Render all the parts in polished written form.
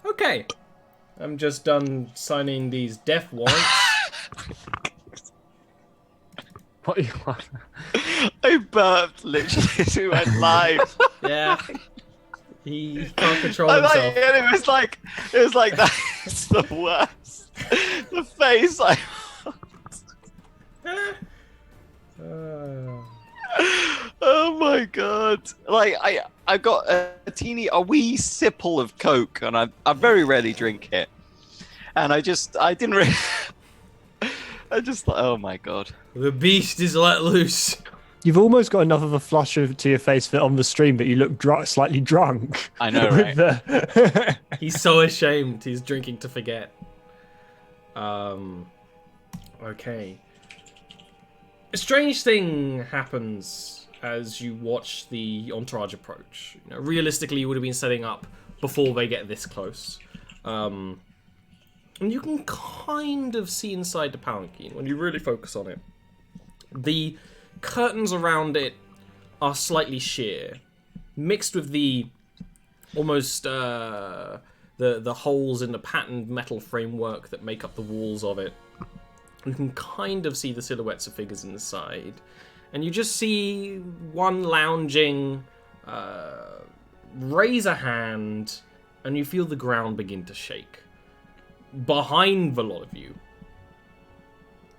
Okay. I'm just done signing these death warrants. What you want? I burped literally as we went live. Yeah. He can't control And himself. it was like that's the worst. The face I. Oh my god! Like I got a wee sipple of Coke, and I very rarely drink it, and I didn't really. I just thought, oh my god. The beast is let loose. You've almost got enough of a flush to your face for on the stream, but you look slightly drunk. I know, right? He's so ashamed. He's drinking to forget. Okay. A strange thing happens as you watch the entourage approach. You know, realistically, you would have been setting up before they get this close. And you can kind of see inside the palanquin when you really focus on it. The curtains around it are slightly sheer, mixed with the almost the holes in the patterned metal framework that make up the walls of it. You can kind of see the silhouettes of figures inside, and you just see one lounging, raise a hand, and you feel the ground begin to shake. Behind the lot of you,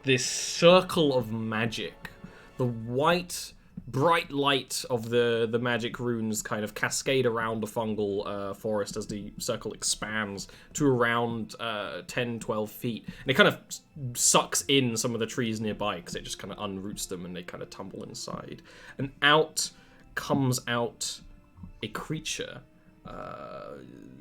this circle of magic, the white, bright light of the magic runes kind of cascade around the fungal forest as the circle expands to around 10, 12 feet. And it kind of sucks in some of the trees nearby because it just kind of unroots them and they kind of tumble inside. And out comes out a creature,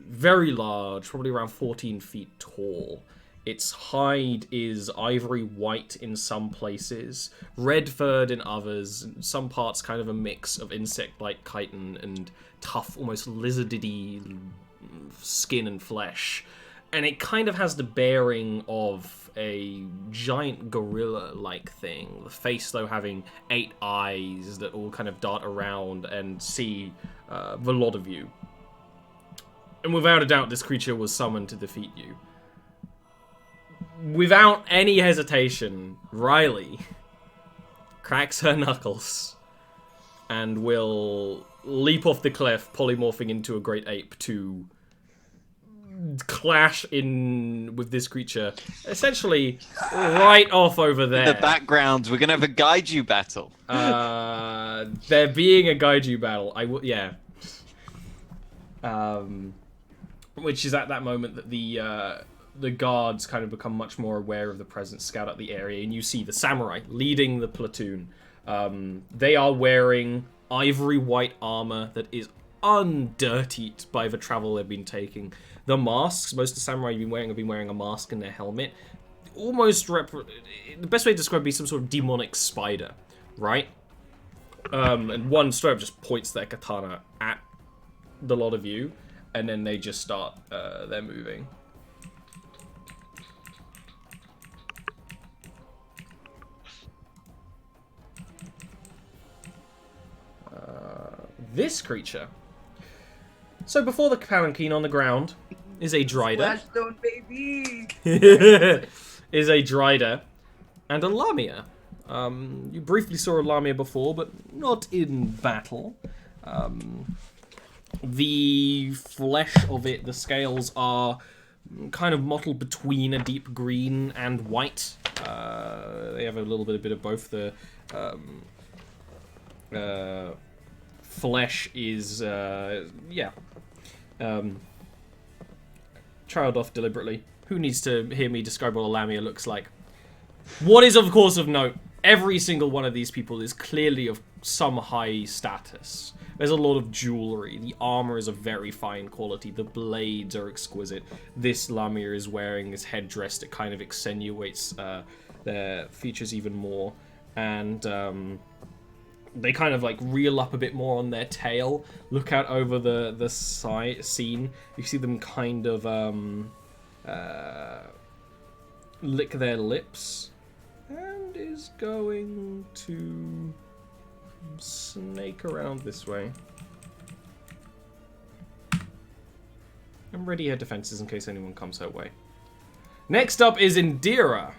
very large, probably around 14 feet tall. Its hide is ivory white in some places, red furred in others, some parts kind of a mix of insect-like chitin and tough, almost lizardy skin and flesh. And it kind of has the bearing of a giant gorilla-like thing, the face though having 8 eyes that all kind of dart around and see the lot of you. And without a doubt, this creature was summoned to defeat you. Without any hesitation, Riley cracks her knuckles and will leap off the cliff, polymorphing into a great ape to clash in with this creature, essentially right off over there. In the background, we're gonna have a Gaiju battle. There being a Gaiju battle, which is at that moment that the guards kind of become much more aware of the presence, scout out the area, and you see the samurai leading the platoon. They are wearing ivory white armor that is undirtied by the travel they've been taking. The masks, most of the samurai have been wearing a mask in their helmet. Almost the best way to describe it would be some sort of demonic spider, right? And one straight up just points their katana at the lot of you, and then they just start their moving. This creature. So before the palanquin on the ground is a Drider. Splashstone, baby! Is a Drider and a Lamia. You briefly saw a Lamia before, but not in battle. The flesh of it, the scales are kind of mottled between a deep green and white. They have a little bit of both. The flesh is, trailed off deliberately. Who needs to hear me describe what a Lamia looks like? What is, of course, of note, every single one of these people is clearly of some high status. There's a lot of jewelry. The armor is of very fine quality. The blades are exquisite. This Lamia is wearing this headdress that kind of accentuates their features even more. And they kind of like reel up a bit more on their tail. Look out over the scene. You see them kind of lick their lips. And is going to snake around this way. And and ready her defenses in case anyone comes her way. Next up is Indira.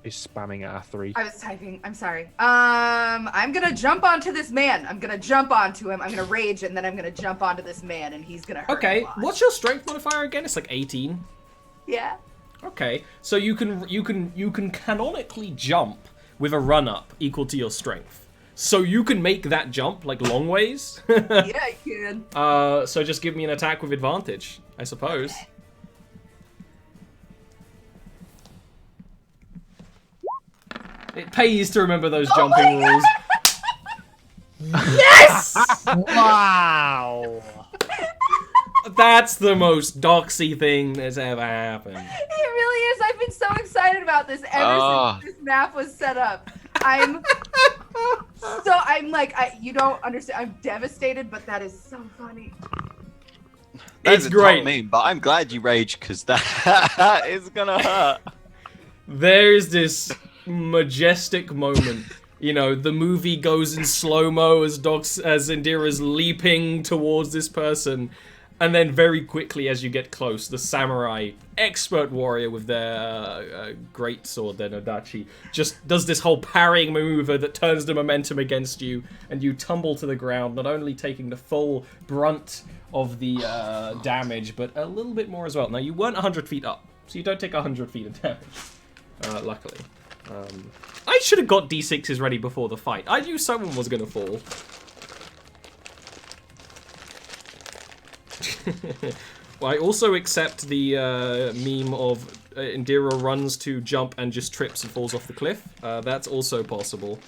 He's spamming R3. I was typing. I'm sorry. I'm gonna jump onto this man. I'm gonna jump onto him. I'm gonna rage, and then I'm gonna jump onto this man, and he's gonna hurt Okay, me a lot. what's your strength modifier again? It's like 18. Yeah. Okay, so you can canonically jump with a run up equal to your strength. So you can make that jump like long ways. Yeah, I can. So just give me an attack with advantage, I suppose. It pays to remember those jumping rules. Yes! Wow! That's the most doxy thing that's ever happened. It really is. I've been so excited about this ever since this map was set up. I'm like, you don't understand. I'm devastated, but that is so funny. It's great. Mean, but I'm glad you rage because that is gonna hurt. There's this majestic moment. You know, the movie goes in slow-mo as Indira's leaping towards this person. And then very quickly, as you get close, the samurai, expert warrior with their great sword, their Nodachi, just does this whole parrying maneuver that turns the momentum against you, and you tumble to the ground, not only taking the full brunt of the damage, but a little bit more as well. Now, you weren't 100 feet up, so you don't take 100 feet of damage, luckily. I should have got D6s ready before the fight. I knew someone was going to fall. Well, I also accept the meme of Indira runs to jump and just trips and falls off the cliff. That's also possible.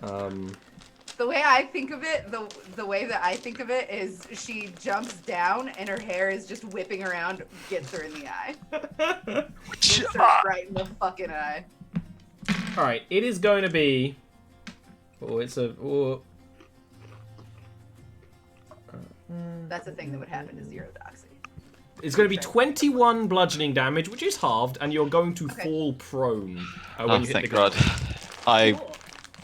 The way I think of it, the way that I think of it is she jumps down and her hair is just whipping around, gets her in the eye. Gets her right in the fucking eye. Alright, it is going to be... Oh, it's a... Oh. That's the thing that would happen to Zero Doxy. It's going to be 21 bludgeoning damage, which is halved, and you're going to fall prone when you hit the ground. God.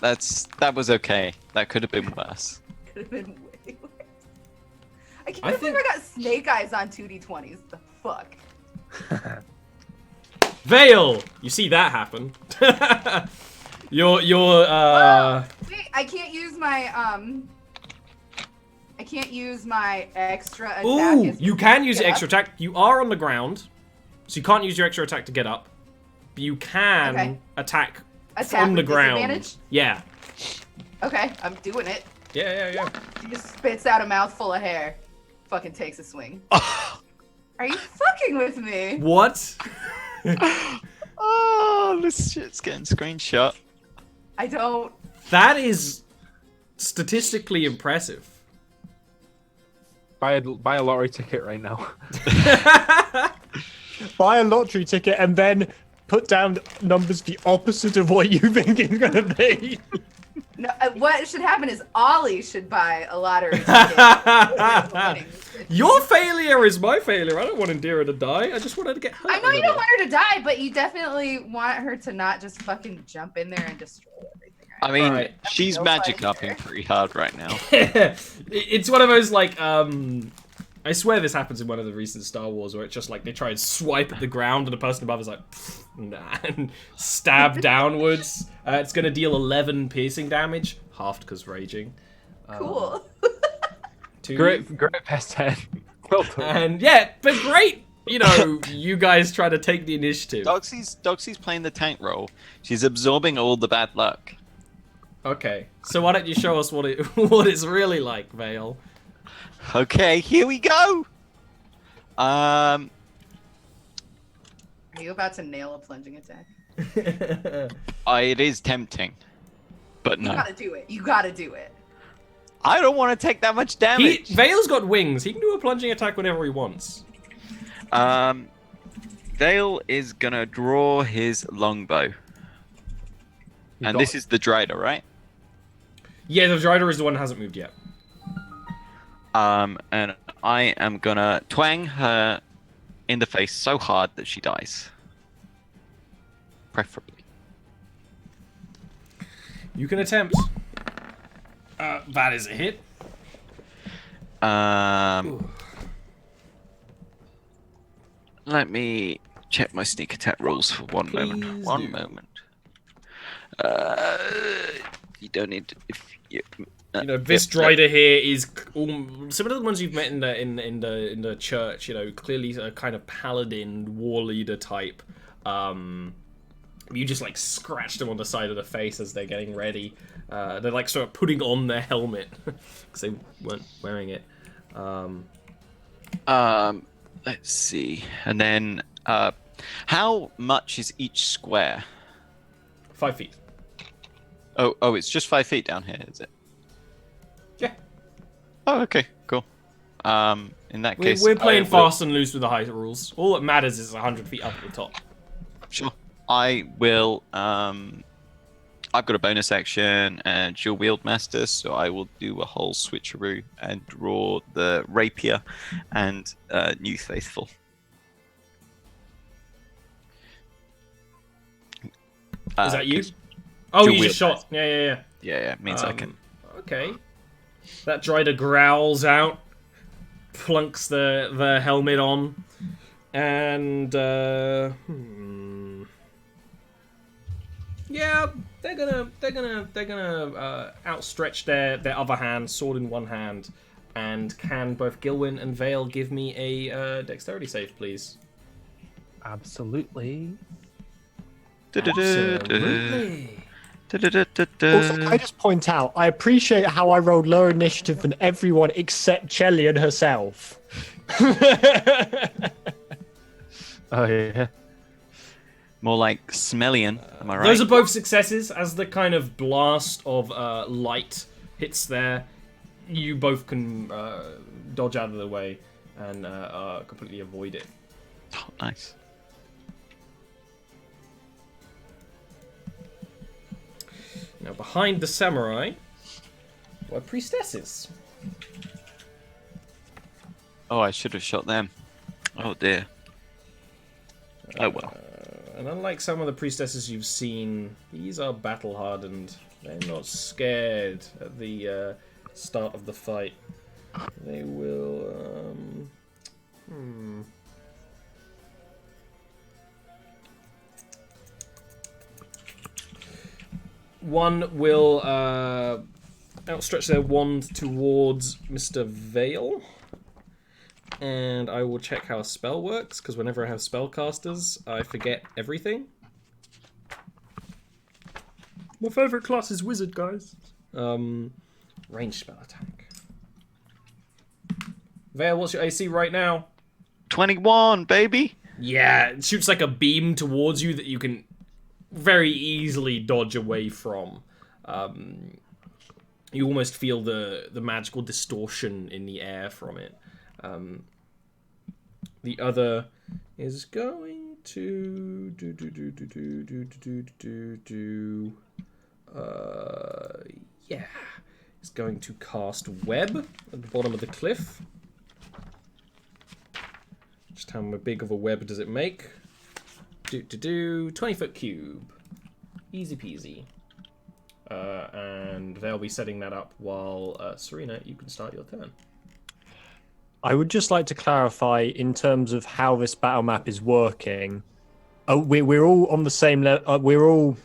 That was okay. That could have been worse. Could have been way worse. I can't believe I got snake eyes on 2d20s. The fuck? Vale! You see that happen. Wait, I can't use my extra attack. Ooh, you can use your extra attack. You are on the ground, so you can't use your extra attack to get up. But you can attack from the ground. Disadvantage? Yeah. Okay, I'm doing it. Yeah. She just spits out a mouthful of hair. Fucking takes a swing. Are you fucking with me? What? Oh, this shit's getting screenshot. I don't. That is statistically impressive. Buy a lottery ticket right now. Buy a lottery ticket and then put down numbers the opposite of what you think it's going to be. No, what should happen is Ollie should buy a lottery ticket. Your failure is my failure. I don't want Indira to die. I just want her to get hurt. I know you don't want her to die, but you definitely want her to not just fucking jump in there and destroy everything. Right? I mean, Right. she's magic upping pretty hard right now. It's one of those, like, I swear this happens in one of the recent Star Wars where it's just like they try and swipe at the ground and the person above is like, nah, and stab downwards. It's going to deal 11 piercing damage, halved because raging. Cool. Great pest 10. Well done. And yeah, but great. You know, you guys try to take the initiative. Doxy's playing the tank role. She's absorbing all the bad luck. Okay, so why don't you show us what what it's really like, Vale? Okay, here we go. Are you about to nail a plunging attack? It is tempting, but no. You gotta do it. You gotta do it. I don't want to take that much damage. Vale's got wings. He can do a plunging attack whenever he wants. Vale is gonna draw his longbow. And this is the Drider, right? Yeah, the Drider is the one that hasn't moved yet. And I am gonna twang her in the face so hard that she dies. Preferably. You can attempt. That is a hit. Let me check my sneak attack rolls for one moment. Please One do. moment. You don't need to, if you. You know, this Drider here is similar to the ones you've met in the church. You know, clearly a kind of paladin war leader type. You just like scratched them on the side of the face as they're getting ready. They're like sort of putting on their helmet because they weren't wearing it. Let's see, and then how much is each square? 5 feet. Oh, it's just 5 feet down here, is it? Yeah. Oh, okay, cool. In that case, We're playing fast and loose with the height rules. All that matters is 100 feet up at the top. Sure. I will. I've got a bonus action and dual wield master, so I will do a whole switcheroo and draw the rapier and new faithful. Is that you? Oh, dual you wield just shot. Yeah. Yeah, it means I can. Okay. That Drider growls out, plunks the helmet on, and yeah, they're gonna outstretch their other hand, sword in one hand, and can both Gilwyn and Vale give me a dexterity save, please? Absolutely. Absolutely. Also, can I just point out, I appreciate how I rolled lower initiative than everyone except Chellian herself. Oh, yeah. More like Smellian, am I right? Those are both successes. As the kind of blast of light hits there, you both can dodge out of the way and completely avoid it. Oh, nice. Now, behind the samurai were priestesses. Oh, I should have shot them. Oh dear. Oh well. And unlike some of the priestesses you've seen, these are battle hardened. They're not scared at the start of the fight. They will. One will outstretch their wand towards Mr. Vale. And I will check how a spell works, because whenever I have spellcasters, I forget everything. My favourite class is wizard, guys. Ranged spell attack. Vale, what's your AC right now? 21, baby. Yeah, it shoots like a beam towards you that you can very easily dodge away from. You almost feel the magical distortion in the air from it. The other is going to yeah, it's going to cast web at the bottom of the cliff. Just how big of a web does it make? 20-foot cube. Easy peasy. And they'll be setting that up while Serena, you can start your turn. I would just like to clarify in terms of how this battle map is working. We're all on the same level.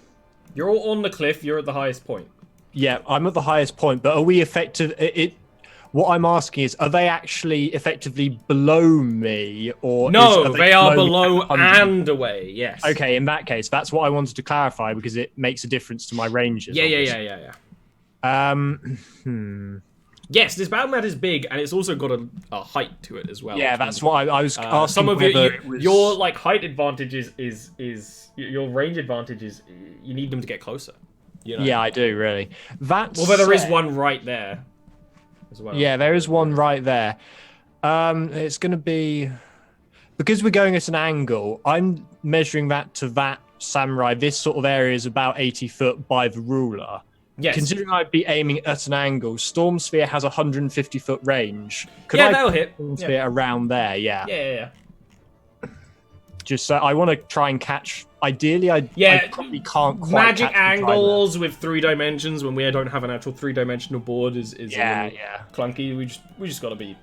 You're all on the cliff. You're at the highest point. Yeah, I'm at the highest point, but are we effective? What I'm asking is, are they actually effectively below me, or no? They are below me and away. Yes. Okay, in that case, that's what I wanted to clarify because it makes a difference to my ranges. Yeah. Yes, this battle mat is big, and it's also got a height to it as well. Yeah, that's what I was asking. Some of your like height advantage is your range advantage is you need them to get closer. You know? Yeah, I do really. Although there is one right there as well. Yeah, there is one right there. It's going to be because we're going at an angle. I'm measuring that to that samurai. This sort of area is about 80 foot by the ruler. Yes. Considering I'd be aiming at an angle, Storm Sphere has 150 foot range. That'll hit. Storm Sphere around there, yeah. Yeah. Just so I want to try and catch. Ideally, I probably can't quite magic catch the angles with 3 dimensions when we don't have an actual 3-dimensional board is a little clunky. We just gotta be.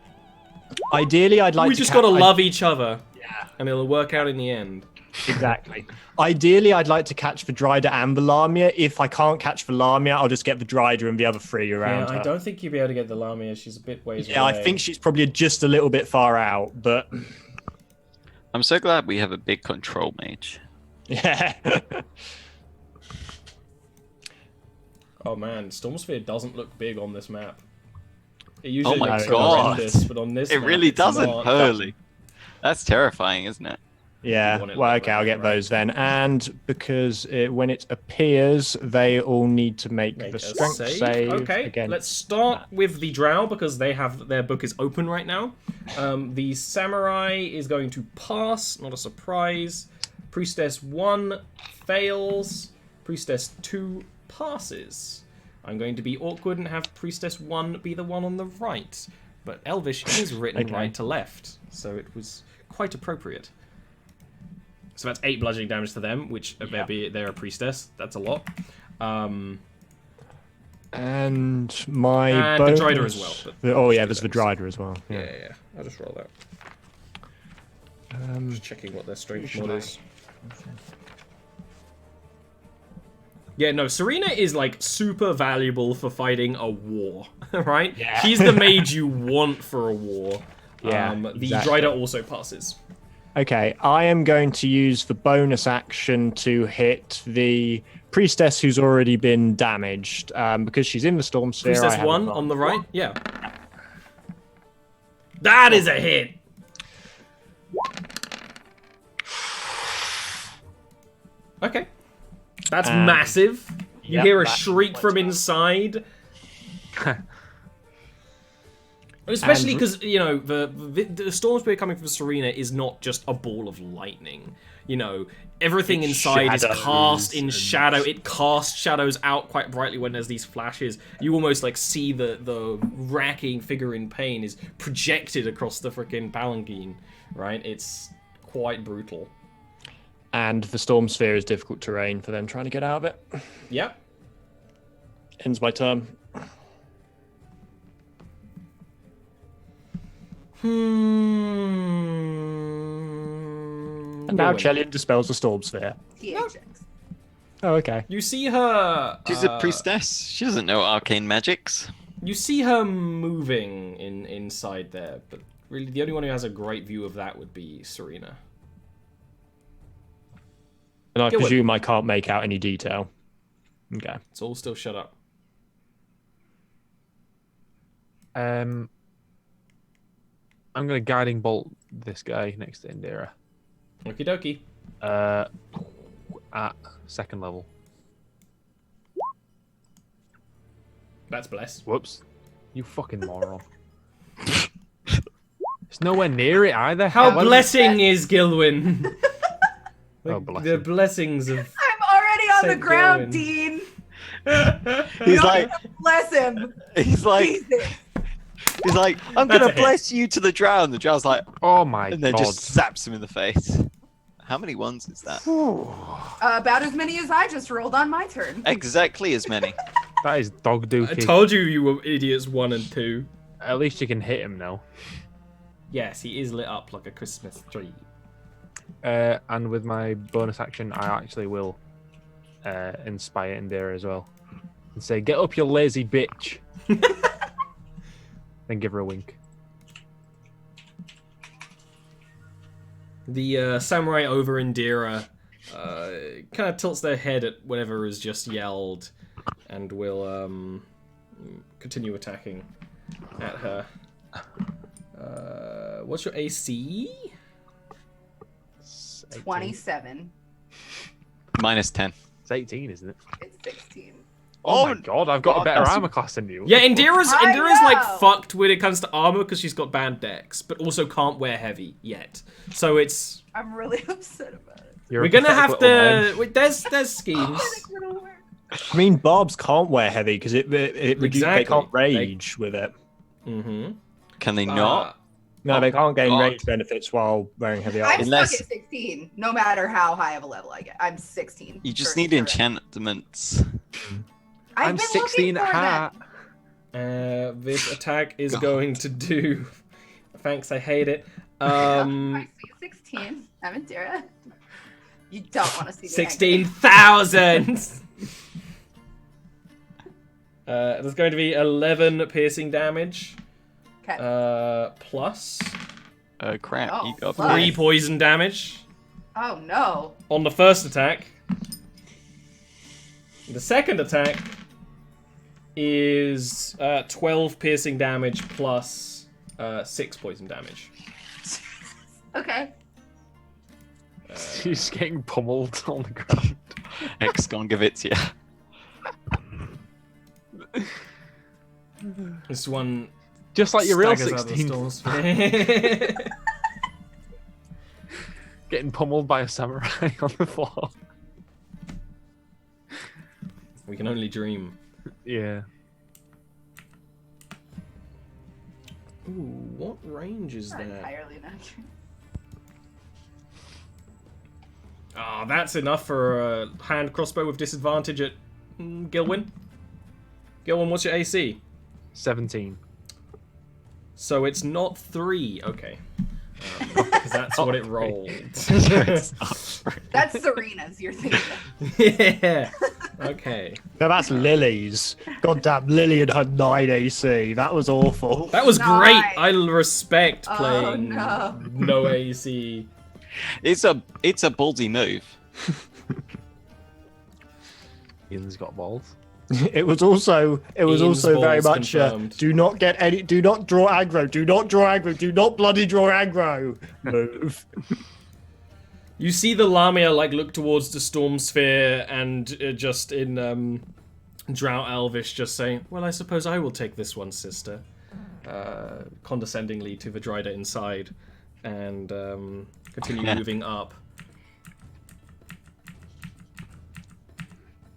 Ideally, I'd like. We to just gotta love each other. Yeah. And it'll work out in the end. Exactly. Ideally, I'd like to catch Vidrida and the Lamia. If I can't catch the Lamia, I'll just get Vidrida and the other 3 around her. I don't think you'll be able to get the Lamia. She's a bit ways away. Yeah, I think she's probably just a little bit far out, but... I'm so glad we have a big control mage. Yeah. Oh man, Stormsphere doesn't look big on this map. It usually Oh my looks God. horrendous, but on this It map, really it's doesn't, not. Hurley. That's terrifying, isn't it? Yeah, want it well, like okay, that, I'll get right? those then. And because when it appears, they all need to make the a strength save. Okay, again. let's start with the Drow because they have their book is open right now. The Samurai is going to pass, not a surprise. Priestess 1 fails. Priestess 2 passes. I'm going to be awkward and have Priestess 1 be the one on the right. But Elvish is written right to left, so it was quite appropriate. So that's 8 bludgeoning damage to them, which they're a priestess. That's a lot. And my And bonus... Vidrida as well. Oh yeah, there's Vidrida as well. Yeah. I'll just roll that. Just checking what their strength mod is. Yeah, no, Serena is like super valuable for fighting a war, right? Yeah. She's the mage you want for a war. Yeah, The exactly. Drida also passes. Okay, I am going to use the bonus action to hit the priestess who's already been damaged because she's in the storm sphere. Priestess 1 on the right? Yeah. That is a hit! Okay. That's massive. You Yep, hear a that's shriek quite from tough. inside. Especially because, you know, the storm spear coming from Serena is not just a ball of lightning. You know, everything inside is cast in shadow. It casts shadows out quite brightly when there's these flashes. You almost, like, see the racking figure in pain is projected across the frickin' palanquin, right? It's quite brutal. And the storm sphere is difficult terrain for them trying to get out of it. Yep. Ends my turn. And now Chelian dispels the storm sphere. THX. Oh, okay. You see her... She's a priestess. She doesn't know arcane magics. You see her moving inside there, but really the only one who has a great view of that would be Serena. And I Go on. presume I can't make out any detail. Okay. It's all still shut up. I'm gonna guiding bolt this guy next to Indira. Okie dokie. At 2nd level. That's bless. Whoops. You fucking moron. It's nowhere near it either. How Why- blessing is Gilwyn? Oh, The blessing. blessings of... I'm already on the Saint ground, Gilwyn. Dean. He's Don't like, bless him. he's like, Jesus. he's like, I'm That's gonna a hit. bless you to the drow. And the drow's like, Oh my and then god. just zaps him in the face. How many ones is that? About as many as I just rolled on my turn. Exactly as many. That is dog I dookie. told you were idiots 1 and 2. At least you can hit him now. Yes, he is lit up like a Christmas tree. And with my bonus action, I actually will inspire Indira as well. And say, get up, you lazy bitch. Then give her a wink. The samurai over Indira kind of tilts their head at whatever is just yelled and will continue attacking at her. What's your AC? 27. Minus 10. It's 18, isn't it? It's 16. Oh, my god, I've got God, a better that's- armor class than you. Yeah, Indira's I like know. fucked when it comes to armor because she's got bad dex, but also can't wear heavy yet. So it's I'm really upset about it. You're we're a gonna pathetic have little man. to. Wait, there's schemes. It'll work. I mean, barbs can't wear heavy because they Exactly. can't rage with it. Mm-hmm. Can they not? No, they can't gain God. range benefits while wearing heavy I'm armor. Unless- stuck at 16, no matter how high of a level I get. I'm 16. You just for need sure. enchantments. I've I'm been 16 looking for hat. them. This attack is God. going to do. Thanks, I hate it. My sweet 16. Aventira. You don't want to see the 16,000. There's going to be 11 piercing damage. Okay. Plus Crap, Oh, you got fuck. 3 poison damage Oh no. on the first attack. The second attack is 12 piercing damage plus 6 poison damage. Okay. She's getting pummeled on the ground. X gonna give it to you. This one Just like your real staggers out of the 16. storm sphere. Getting pummeled by a samurai on the floor. We can only dream. Yeah. Ooh, what range is Not that? entirely not true. Ah, that's enough for a hand crossbow with disadvantage at Gilwyn. Gilwyn, what's your AC? 17. So it's not 3. Okay. Because that's what it rolled. That's Serena's you're thinking of. Yeah. Okay. No, that's Lily's. Goddamn Lily and her 9 AC. That was awful. That was Nice. great. I respect Oh, playing no. AC. It's a ballsy move. Ian's got balls. It was also Ian's very balls much confirmed. do not draw aggro, do not bloody draw aggro move. You see the Lamia like look towards the storm sphere and just in Drow Elvish just saying, "Well, I suppose I will take this one, sister," condescendingly to the Dryder inside, and continue moving up.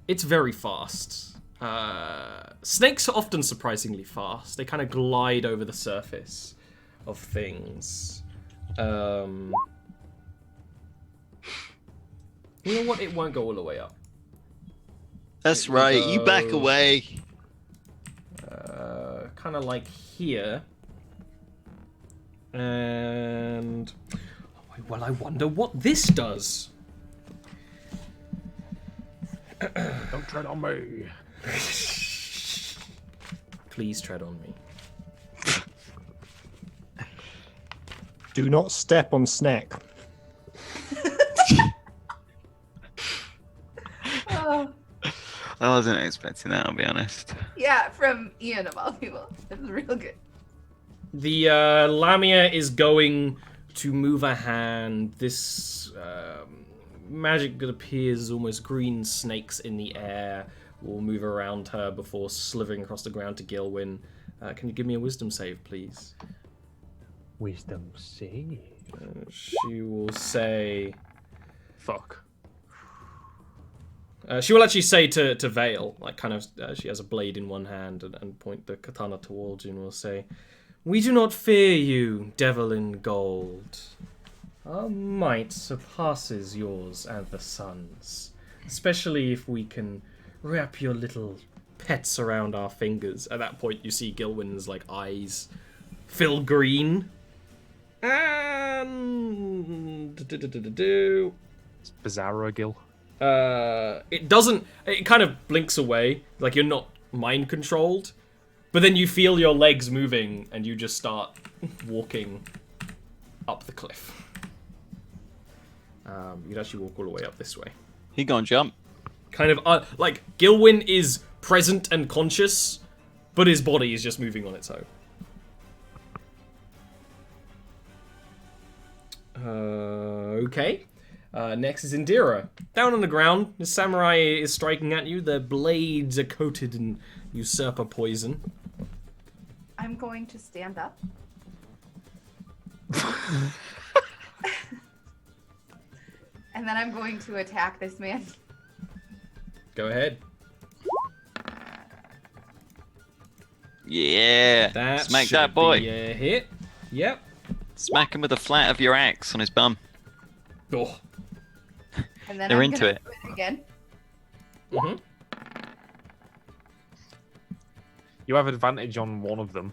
It's very fast. Snakes are often surprisingly fast. They kind of glide over the surface of things. You know what? It won't go all the way up. That's It will right. You back go, away. kind of like here. And well, I wonder what this does. Don't tread on me. Please tread on me. Do not step on Snack. Oh, I wasn't expecting that, I'll be honest. yeah, from Ian of all people. It was real good. The Lamia is going to move a hand. This magic that appears as almost green snakes in the air will move around her before slithering across the ground to Gilwyn. Can you give me a wisdom save, please? Wisdom save. She will say... Fuck. She will actually say to Vale, like kind of, she has a blade in one hand and point the katana towards you and will say, "We do not fear you, devil in gold. Our might surpasses yours and the sun's, especially if we can wrap your little pets around our fingers." At that point, you see Gilwyn's like eyes fill green. And It's Bizarro Gil. it doesn't. It kind of blinks away, like you're not mind controlled. But then you feel your legs moving, and you just start walking up the cliff. You'd actually walk all the way up this way. He gonna jump. Kind of like Gilwyn is present and conscious, but his body is just moving on its own. Okay. Next is Indira. Down on the ground, the samurai is striking at you. Their blades are coated in usurper poison. I'm going to stand up. And then I'm going to attack this man. Go ahead. Yeah. That Smack should that boy. be a hit. Yep. Smack him with the flat of your axe on his bum. Oh. And then They're I'm into gonna it. do it again. Mm-hmm. You have advantage on one of them.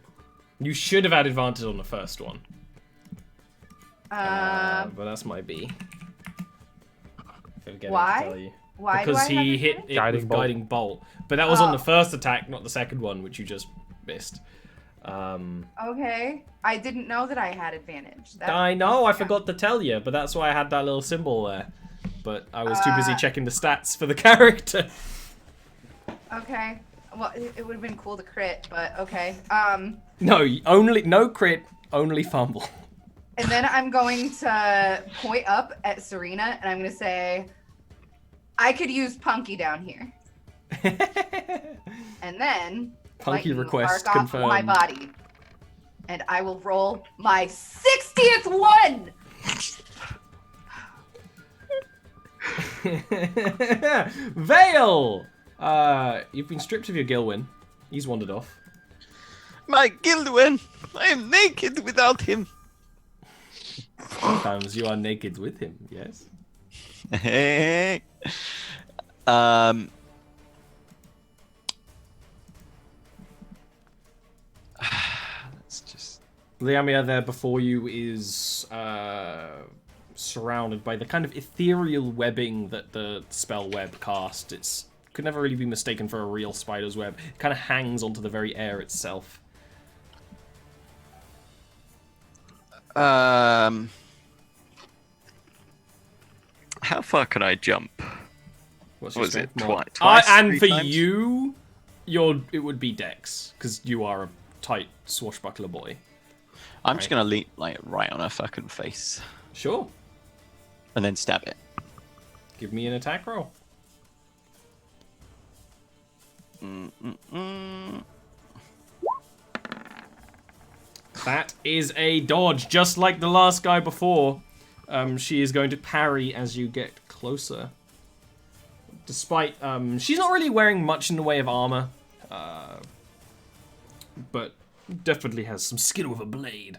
You should have had advantage on the first one. But that's my B. Why? To tell you. Why Because do I have he hit advantage? it Guiding with bolt. guiding bolt. But that was on Oh. the first attack, not the second one, which you just missed. Okay. I didn't know that I had advantage. I know, I forgot to tell you, but that's why I had that little symbol there. But I was too busy checking the stats for the character. Okay. Well, it would have been cool to crit, but okay. No crit, only fumble. And then I'm going to point up at Serena, and I'm going to say, I could use Punky down here. And then Punky lightning will request arc off confirmed. my body. And I will roll my 60th one! Vale! You've been stripped of your Gilwyn. He's wandered off. My Gilduin! I am naked without him. Sometimes you are naked with him, yes? Let's just. Liamia there before you is surrounded by the kind of ethereal webbing that the spell web cast. It's could never really be mistaken for a real spider's web. It kind of hangs onto the very air itself. How far can I jump? What's What was strength? it? More? Twice? And Three for times? you, it would be Dex because you are a tight swashbuckler boy. I'm just gonna leap like right on her fucking face Sure. and then stab it. Give me an attack roll. That is a dodge, just like the last guy before. She is going to parry as you get closer. Despite, she's not really wearing much in the way of armor, but definitely has some skill with a blade.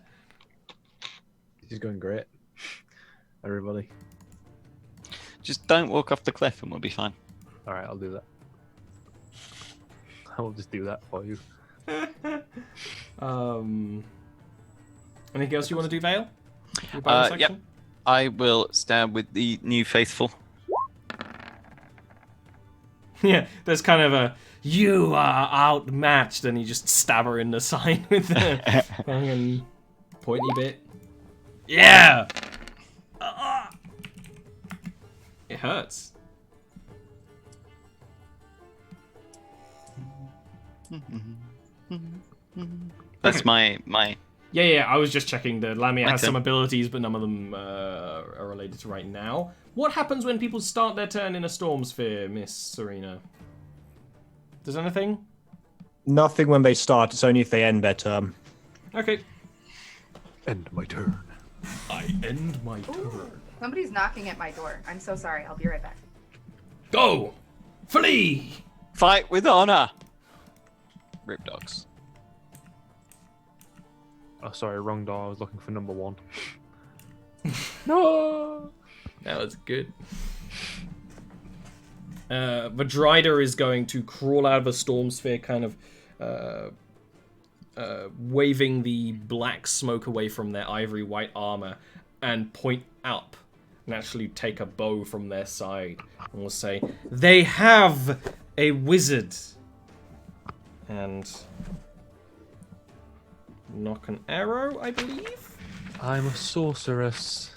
She's going great. Everybody. Just don't walk off the cliff and we'll be fine. All right, I'll do that. I will just do that for you. Anything else you want to do, Vale? Your bonus Yep. action? I will stab with the new faithful. Yeah, there's kind of a you are outmatched, and you just stab her in the side with the fucking pointy bit. Yeah! It hurts. That's Okay. my. Yeah, I was just checking. The Lamia has Okay. some abilities, but none of them are related to right now. What happens when people start their turn in a storm sphere, Miss Serena? Does anything? Nothing when they start. It's only if they end their turn. Okay. End my turn. I end my turn. Somebody's knocking at my door. I'm so sorry. I'll be right back. Go! Flee! Fight with honor. Rip dogs. Oh, sorry, wrong door. I was looking for number 1. No! That was good. Vadrider is going to crawl out of a storm sphere, kind of waving the black smoke away from their ivory white armor, and point up, and actually take a bow from their side, and will say, "They have a wizard," and knock an arrow, I believe. I'm a sorceress.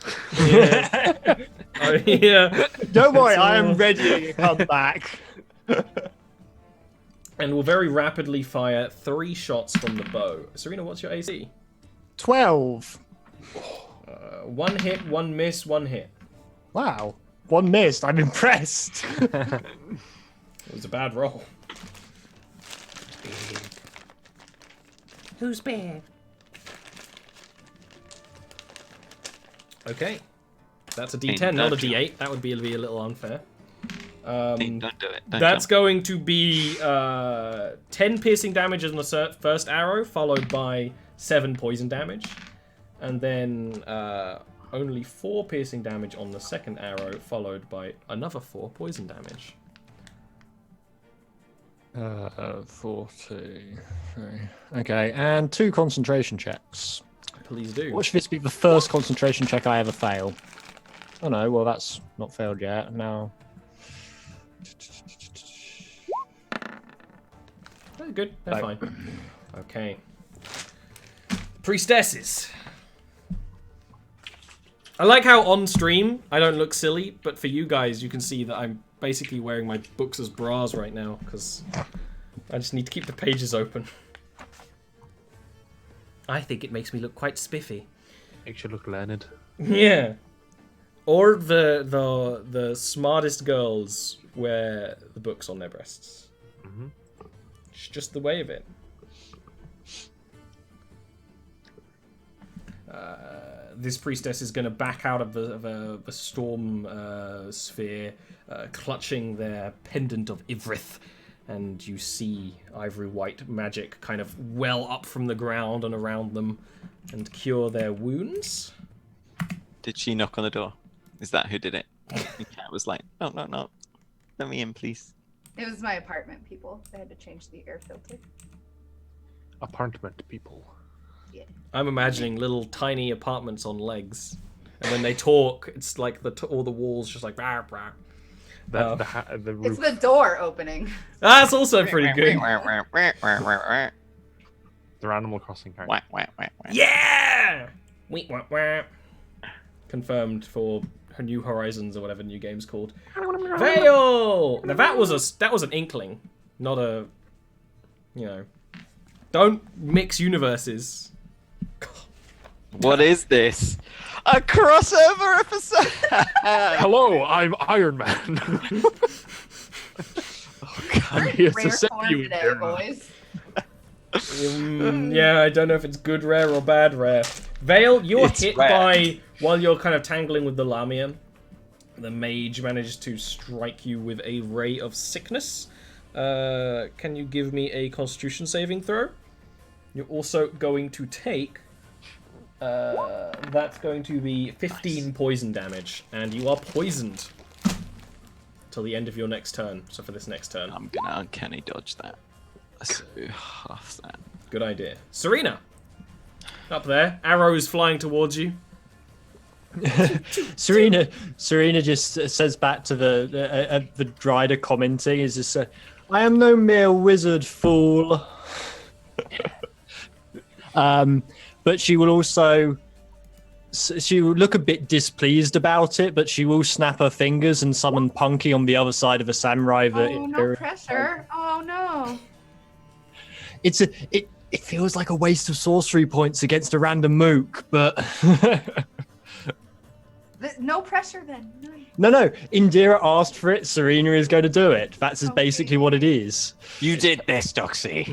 Yeah. Oh, yeah. Don't worry, It's I am all- ready to come back. And will very rapidly fire 3 shots from the bow. Serena, what's your AC? 12. 1 hit, 1 miss, 1 hit. Wow. One missed. I'm impressed. It was a bad roll. Who's big? Okay. That's a D10, not a D8. That would be a little unfair. Don't do it. Don't That's jump. going to be 10 piercing damage on the first arrow, followed by 7 poison damage. and then only 4 piercing damage on the second arrow, followed by another 4 poison damage. 40. Okay, and 2 concentration checks. Please do. Watch this be the first concentration check I ever fail. Oh no, well that's not failed yet. Now. Oh, good. They're fine. Okay. Priestesses. I like how on stream I don't look silly, but for you guys, you can see that I'm basically wearing my books as bras right now because I just need to keep the pages open. I think it makes me look quite spiffy. Makes you look learned. Yeah. Or the smartest girls wear the books on their breasts. Mm-hmm. It's just the way of it. This priestess is going to back out of the storm sphere, clutching their pendant of Ivrith, and you see ivory white magic kind of well up from the ground and around them, and cure their wounds. Did she knock on the door? Is that who did it? The cat was like, no, no, no. Let me in, please. It was my apartment people. They had to change the air filter. Apartment people. Yeah. I'm imagining little tiny apartments on legs, and when they talk, it's like all the walls just like rah, rah. The roof. It's the door opening. That's also pretty good. They're Animal Crossing characters. Whack, whack, whack, whack. Yeah! Wee, wah, wah. Confirmed for New Horizons or whatever new game's called. Veil! Now that was an inkling, not a, don't mix universes. What is this? A crossover episode? Hello, I'm Iron Man. I'm here to Rare save form you, today, Dara. boys. Yeah, I don't know if it's good rare or bad rare. Vale, you're It's hit rare. by, while you're kind of tangling with the Lamia, the mage manages to strike you with a ray of sickness. Can you give me a constitution saving throw? You're also going to take, that's going to be 15 poison damage, and you are poisoned till the end of your next turn, so for this next turn. I'm gonna uncanny dodge that. So half that. Good idea. Serena! Up there, arrows flying towards you. Serena just says back to the Drider commenting, is just, I am no mere wizard, fool. But she will also, she will look a bit displeased about it, but she will snap her fingers and summon Punky on the other side of a samurai. Oh, no pressure. Oh, no. It feels like a waste of sorcery points against a random mook, but No pressure then. no. Indira asked for it. Serena is going to do it. That's basically what it is. You did this, Doxy.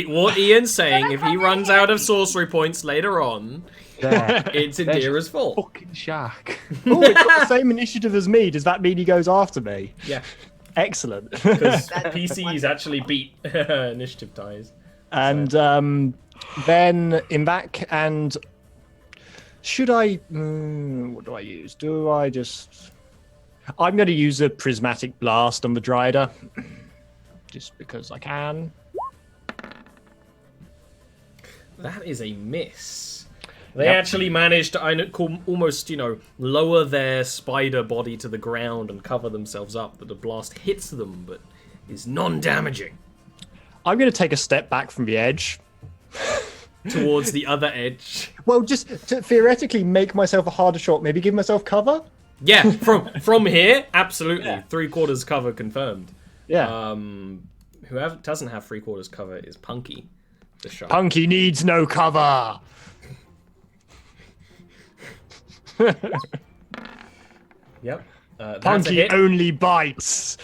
What Ian's saying, if he runs out of sorcery points later on, it's Indira's fault. Fucking shark. Oh, it's got the same initiative as me. Does that mean he goes after me? Yeah, Excellent. because PCs actually beat initiative ties. And then in back, and should I? What do I use? Do I just? I'm going to use a prismatic blast on the Drider, just because I can. That is a miss. They actually managed to almost, lower their spider body to the ground and cover themselves up, but the blast hits them, but is non-damaging. I'm going to take a step back from the edge. Towards the other edge. Well, just to theoretically make myself a harder shot, maybe give myself cover. Yeah, from here, absolutely. Yeah. 3/4 cover confirmed. Yeah. Whoever doesn't have 3/4 cover is Punky, the shark. Punky needs no cover. Yep. Punky only bites.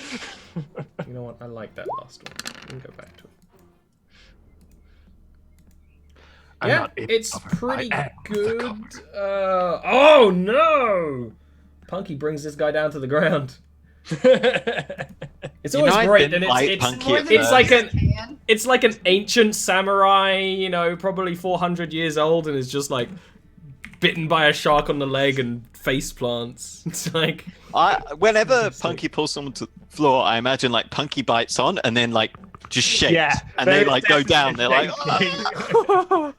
You know what? I like that last one. We can go back to it. Yeah, it's pretty good. Oh no! Punky brings this guy down to the ground. It's always great, and it's Punky it's like an It's like an ancient samurai, you know, probably 400 years old, and is just like bitten by a shark on the leg and face plants. It's like Whenever Punky pulls someone to the floor, I imagine like Punky bites on and then like just shakes, Yeah, and they there's like go down. They're like, definitely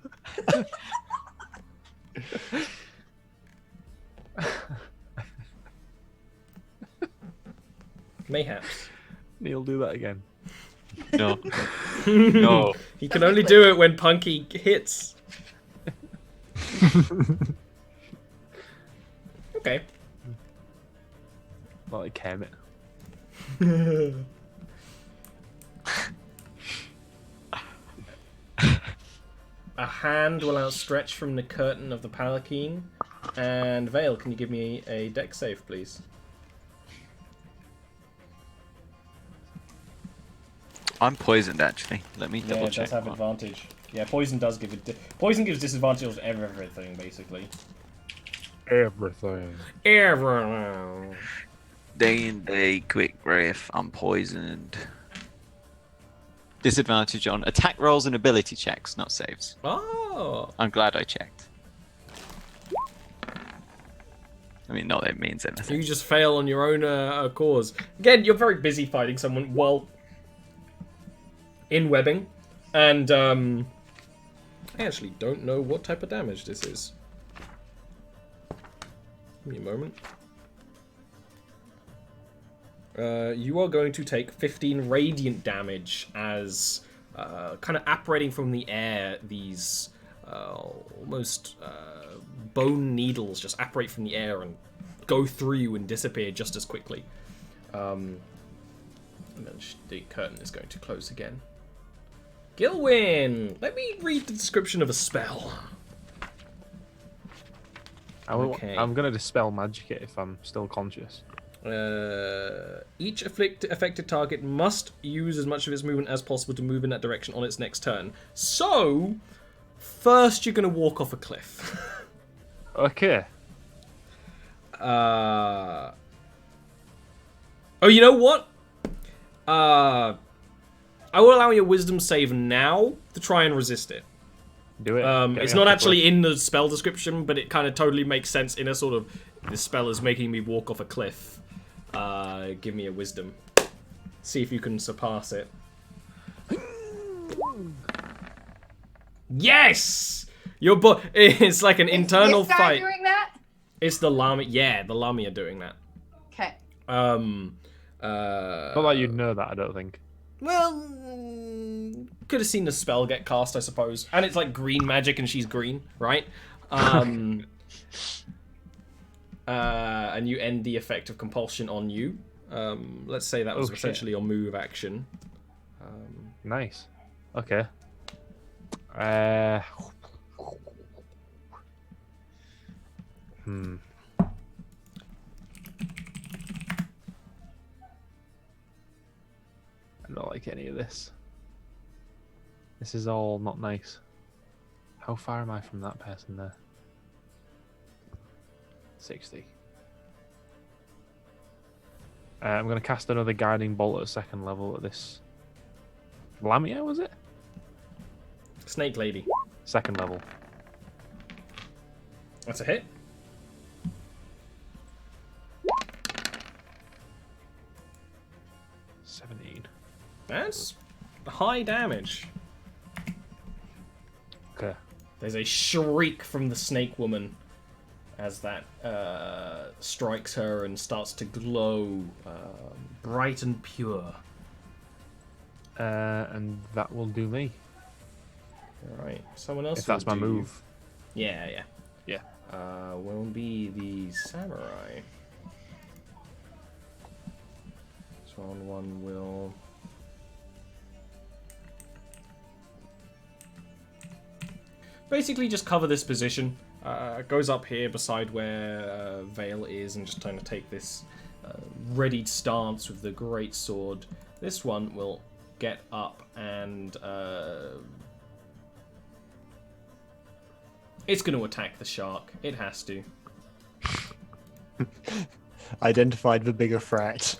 mayhaps. Neil, do that again. no, no. He can only do it when Punky hits. Okay. Not like Kermit. A hand will outstretch from the curtain of the palanquin. And Vale, can you give me a deck save, please? I'm poisoned actually. Let me Yeah, double it check. does have advantage. Yeah, poison does give it. Poison gives disadvantage on everything, basically. Everything. Everything. Day and day, quick breath. I'm poisoned. Disadvantage on attack rolls and ability checks, not saves. Oh. I'm glad I checked. I mean, not that it means anything. You just fail on your own cause. Again, you're very busy fighting someone while in webbing, and I actually don't know what type of damage this is. Give me a moment. You are going to take 15 radiant damage as kind of apparating from the air, these almost bone needles just apparate from the air and go through you and disappear just as quickly. And then the curtain is going to close again. Gilwyn! Let me read the description of a spell. Okay. I'm going to dispel magic it if I'm still conscious. Each affected target must use as much of its movement as possible to move in that direction on its next turn. So, first you're going to walk off a cliff. Okay. Oh, you know what? I will allow you a wisdom save now to try and resist it. Do it. It's not actually in the spell description, but it kind of totally makes sense in a sort of, this spell is making me walk off a cliff. Give me a wisdom. See if you can surpass it. Yes! It's like an internal this guy fight. doing that? It's the Lamia. Yeah, the Lamia doing that. Okay. Not like you'd know that, I don't think. Well, could have seen the spell get cast, I suppose. And it's like green magic, and she's green, right? And you end the effect of compulsion on you. Let's say that was essentially your move action. Nice. Okay. I don't like any of this. This is all not nice. How far am I from that person there? 60. I'm going to cast another guiding bolt at second level at this. Lamia, was it? Snake Lady. Second level. That's a hit. That's high damage. Okay. There's a shriek from the snake woman as that strikes her and starts to glow bright and pure. And that will do me. Alright, someone else. If that's my move. Yeah. Yeah. Will be the samurai. So one will. Basically, just cover this position. Goes up here beside where Vale is, and just trying to take this readied stance with the great sword. This one will get up and it's going to attack the shark. It has to. Identified the bigger threat.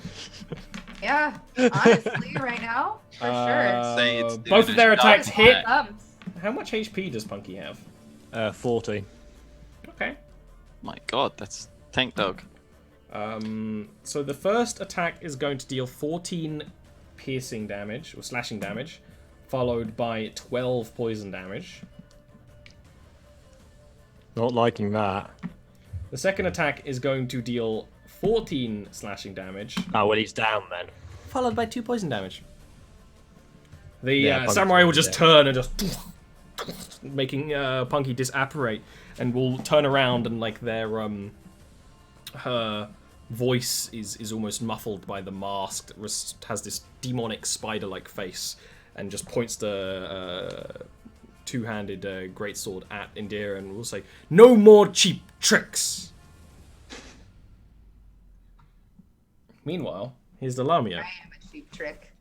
Yeah, honestly, right now, for sure. Say it's Both of doing their a attacks shot. hit. Thumbs. How much HP does Punky have? 40. Okay. My God, that's tank dog. So the first attack is going to deal 14 piercing damage, or slashing damage, followed by 12 poison damage. Not liking that. The second attack is going to deal 14 slashing damage, Oh, well, he's down then. followed by 2 poison damage. The Yeah, samurai will Punky's just turn and just making Punky disapparate, and will turn around and like her voice is almost muffled by the mask that has this demonic spider-like face, and just points the two-handed greatsword at Indira and will say, "No more cheap tricks." Meanwhile, here's the Lamia. I am a cheap trick.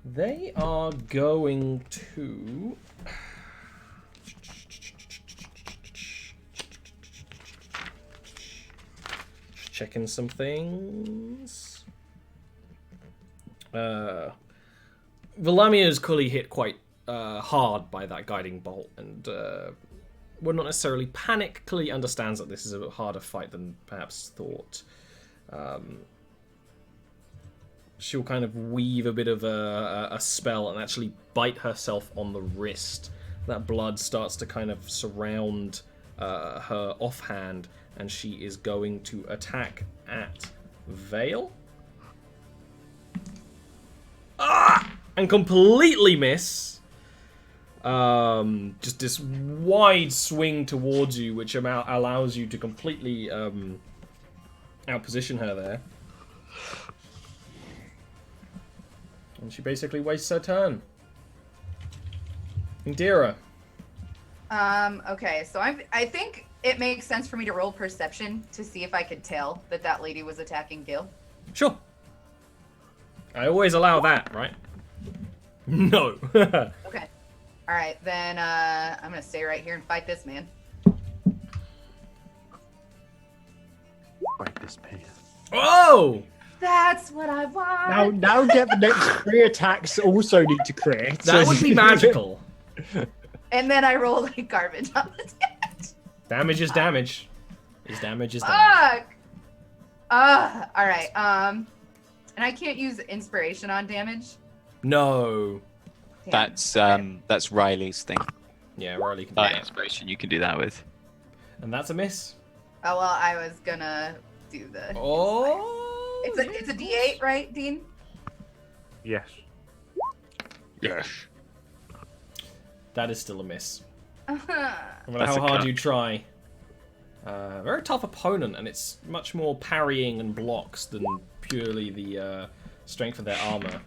They are going to... Checking some things. Villamia is clearly hit quite hard by that guiding bolt, and will not necessarily panic. Clearly understands that this is a harder fight than perhaps thought. She'll kind of weave a bit of a spell and actually bite herself on the wrist. That blood starts to kind of surround her offhand, and she is going to attack at Vale. And completely miss. Just this wide swing towards you, which allows you to completely outposition her there. And she basically wastes her turn. Indira. Okay, so I think it makes sense for me to roll perception to see if I could tell that lady was attacking Gil. Sure. I always allow that, right? No. Okay. All right, then I'm gonna stay right here and fight this man. Fight this man. Oh! That's what I want. Now get the next 3 attacks also need to crit. That would be magical. And then I roll like garbage on the damage. Damage is damage. Is damage is damage. Fuck. All right. And I can't use inspiration on damage. No. Damn. That's Riley's thing. Yeah, Riley can do that. Inspiration you can do that with. And that's a miss. Oh well, I was gonna do the. Oh. It's a D8, right, Dean? Yes. Yes. That is still a miss. No Uh-huh. matter That's how a hard cut. you try. Very tough opponent, and it's much more parrying and blocks than purely the strength of their armor.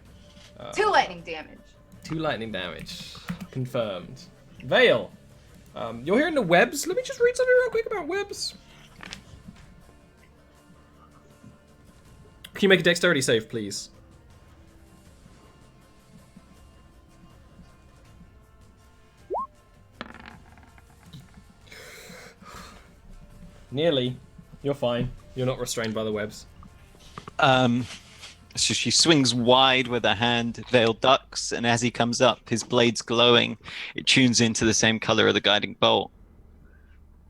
2 lightning damage. 2 lightning damage. Confirmed. Vale. You're hearing the webs. Let me just read something real quick about webs. Can you make a dexterity save, please? Nearly. You're fine. You're not restrained by the webs. So she swings wide with her hand. Vale ducks, and as he comes up, his blade's glowing. It tunes into the same color of the guiding bolt,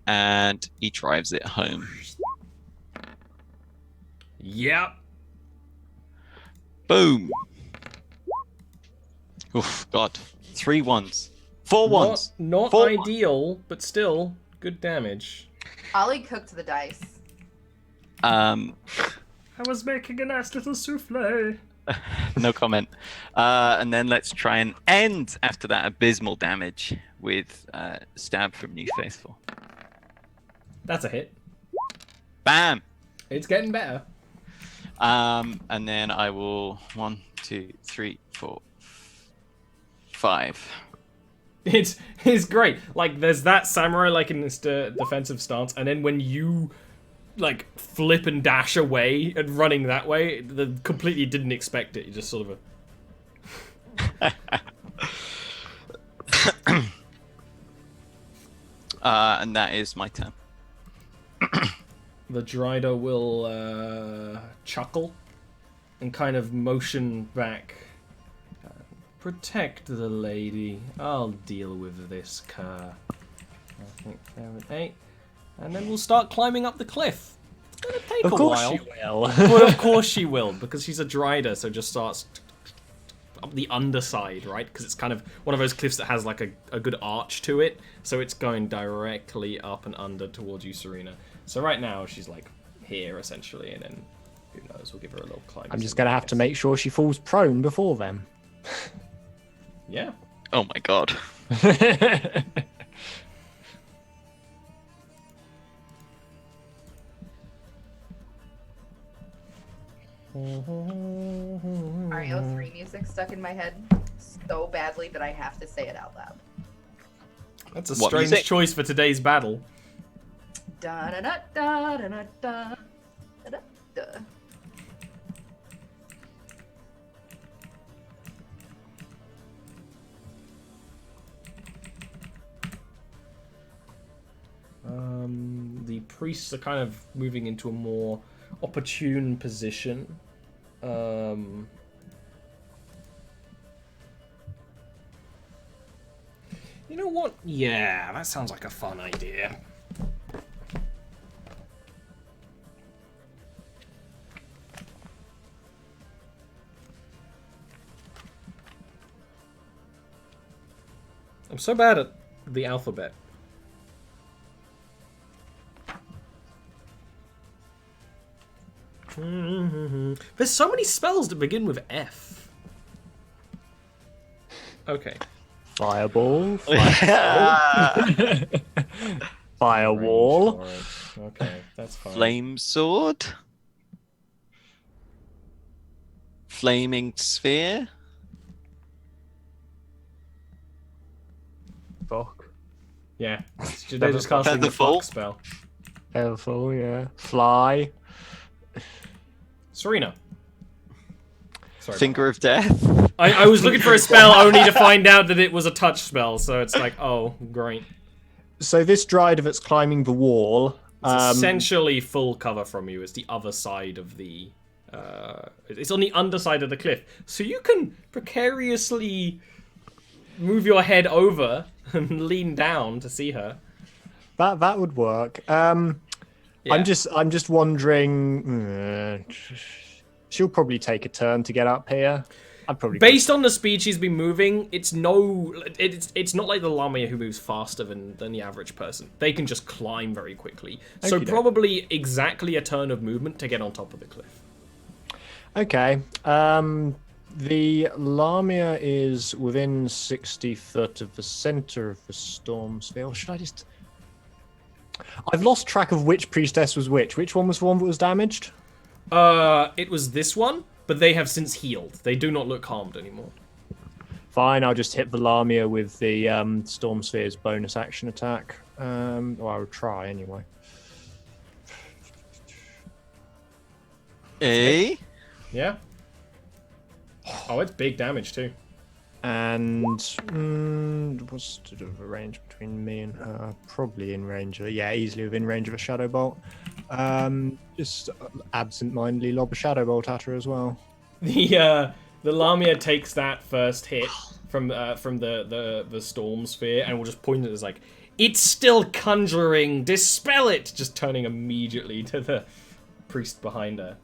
and he drives it home. Yep. Boom. Oof, God. 3 ones. 4 ones. Not 4 ideal, but still good damage. Ollie cooked the dice. Um, I was making a nice little souffle. no comment. And then let's try and end after that abysmal damage with stab from New Faithful. That's a hit. Bam. It's getting better. And then I will 1, 2, 3, 4, 5. It's great. Like there's that samurai like in this defensive stance, and then when you like flip and dash away and running that way. The completely didn't expect it. You just sort of And that is my turn. the Drider will chuckle and kind of motion back. Protect the lady. I'll deal with this cur. I think 7, 8. And then we'll start climbing up the cliff. It's gonna take Of a course while. she will. But of course she will, because she's a Drider, so just starts up the underside, right? Because it's kind of one of those cliffs that has like a good arch to it, so it's going directly up and under towards you, Serena. So right now she's like here essentially, and then who knows? We'll give her a little climb. I'm just gonna have to make sure she falls prone before then. Yeah. Oh my god. REO3 music stuck in my head so badly that I have to say it out loud. That's a What strange music? choice for today's battle. Da da da da da da da da da. The priests are kind of moving into a more opportune position. You know what? Yeah, that sounds like a fun idea. I'm so bad at the alphabet. There's so many spells that begin with F. Okay. Fireball. Firewall. Okay, that's fine. Flame sword. Flaming sphere. Fuck. Yeah. They're just casting the Featherfall. fuck spell. Careful, yeah. Fly. Serena. Sorry. Finger of death. I was looking for a spell only to find out that it was a touch spell, so it's like, oh, great. So this Drider that's climbing the wall. It's essentially full cover from you. It's the other side of the... it's on the underside of the cliff. So you can precariously move your head over and lean down to see her. That would work. Yeah. I'm just wondering. She'll probably take a turn to get up here. I'm probably Based on the speed she's been moving, it's not like the Lamia who moves faster than the average person. They can just climb very quickly. So Okey-doke. probably exactly a turn of movement to get on top of the cliff. Okay. The Lamia is within 60 foot of the center of the storm sphere. Should I just? I've lost track of which priestess was which. Which one was the one that was damaged? It was this one, but they have since healed. They do not look harmed anymore. Fine, I'll just hit the Lamia with the Storm Sphere's bonus action attack. Or I would try anyway. Eh? Yeah. Oh, it's big damage too. And what's the range between me and her? Probably in range of, yeah, easily within range of a Shadow Bolt. Just absent-mindedly lob a Shadow Bolt at her as well. The Lamia takes that first hit from the storm sphere and will just point it as like, it's still conjuring, dispel it, just turning immediately to the priest behind her.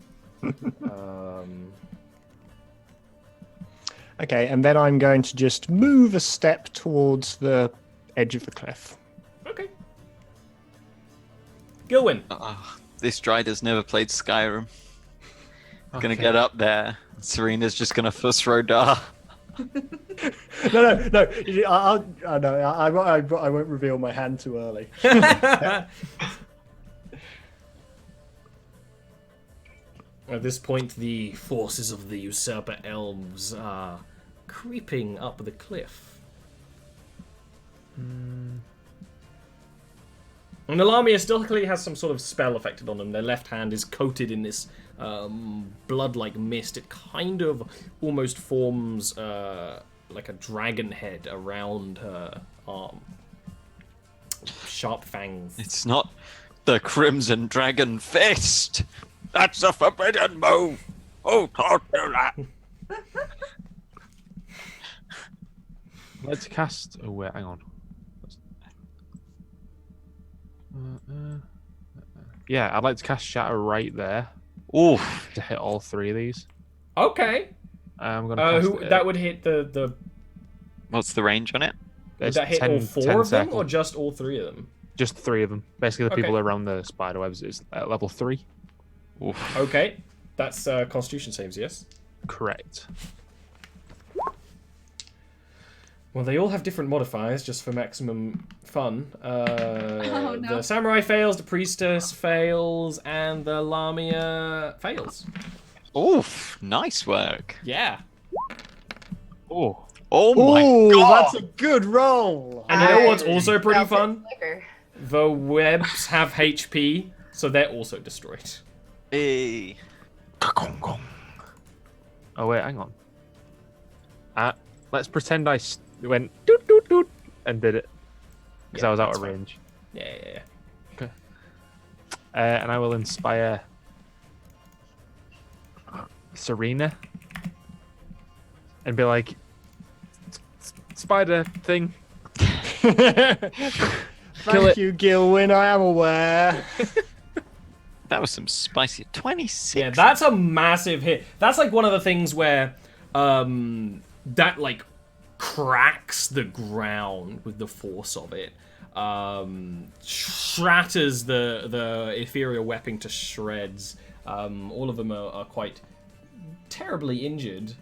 Okay, and then I'm going to just move a step towards the edge of the cliff. Okay. Gilwin. This Drider's never played Skyrim. Gonna Okay. get up there. Serena's just gonna fuss Rodar. No. I won't reveal my hand too early. At this point, the forces of the usurper elves are creeping up the cliff. And the Lamia still clearly has some sort of spell affected on them. Their left hand is coated in this blood-like mist. It kind of almost forms like a dragon head around her arm. Sharp fangs. It's not the Crimson Dragon Fist. That's a forbidden move. Oh, don't do that. Let's cast. Oh wait, hang on. Yeah, I'd like to cast Shatter right there. Oof. To hit all 3 of these. Okay. I'm gonna cast that would hit the. What's the range on it? Would that hit all 4 of them, or just all 3 of them? Just 3 of them. Basically, the Okay. people around the spider webs is at level 3. Oof. Okay, that's Constitution saves, yes. Correct. Well, they all have different modifiers, just for maximum fun. Oh, no. The Samurai fails, the Priestess fails, and the Lamia fails. Oof. Nice work. Yeah. Oh. Oh my Ooh, god. that's a good roll. And you know what's also pretty Felt it fun? flicker. The webs have HP, so they're also destroyed. Hey. Oh wait, hang on. Let's pretend I went doot doot doot and did it because Yeah, I was out that's of fine. range. Yeah. And I will inspire Serena and be like, spider thing. Thank you, Gilwyn. I am aware. That was some spicy 26. Yeah, that's a massive hit. That's like one of the things where that like cracks the ground with the force of it. Shatters the ethereal weapon to shreds. All of them are quite terribly injured.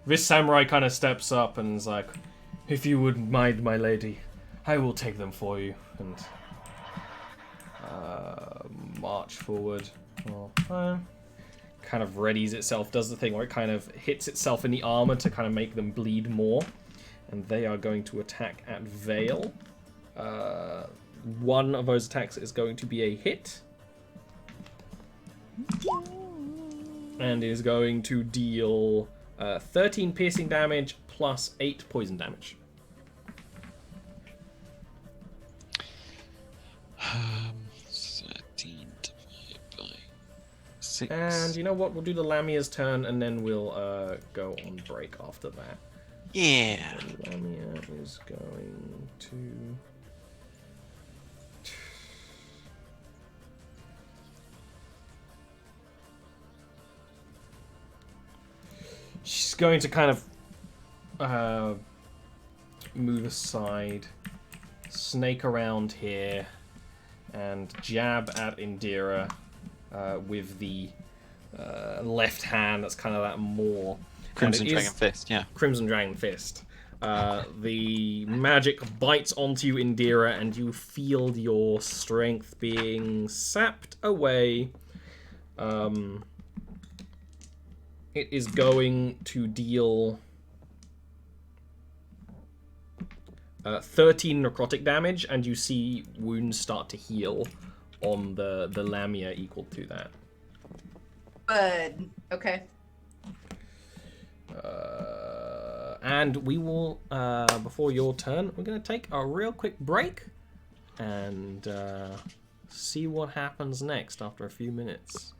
This samurai kind of steps up and is like, "If you would mind, my lady, I will take them for you." And march forward. Kind of readies itself, does the thing where it kind of hits itself in the armor to kind of make them bleed more. And they are going to attack at Vale. One of those attacks is going to be a hit. And is going to deal 13 piercing damage plus 8 poison damage. 13 divided by 6. And you know what? We'll do the Lamia's turn, and then we'll go on break after that. Yeah. The Lamia is going to... She's going to kind of move aside, snake around here, and jab at Indira with the left hand. That's kind of that more Crimson and it is Dragon Fist, yeah. Crimson Dragon Fist. The magic bites onto you, Indira, and you feel your strength being sapped away. It is going to deal 13 necrotic damage, and you see wounds start to heal on the Lamia equal to that. Good. Okay. And we will, before your turn, we're going to take a real quick break and see what happens next after a few minutes.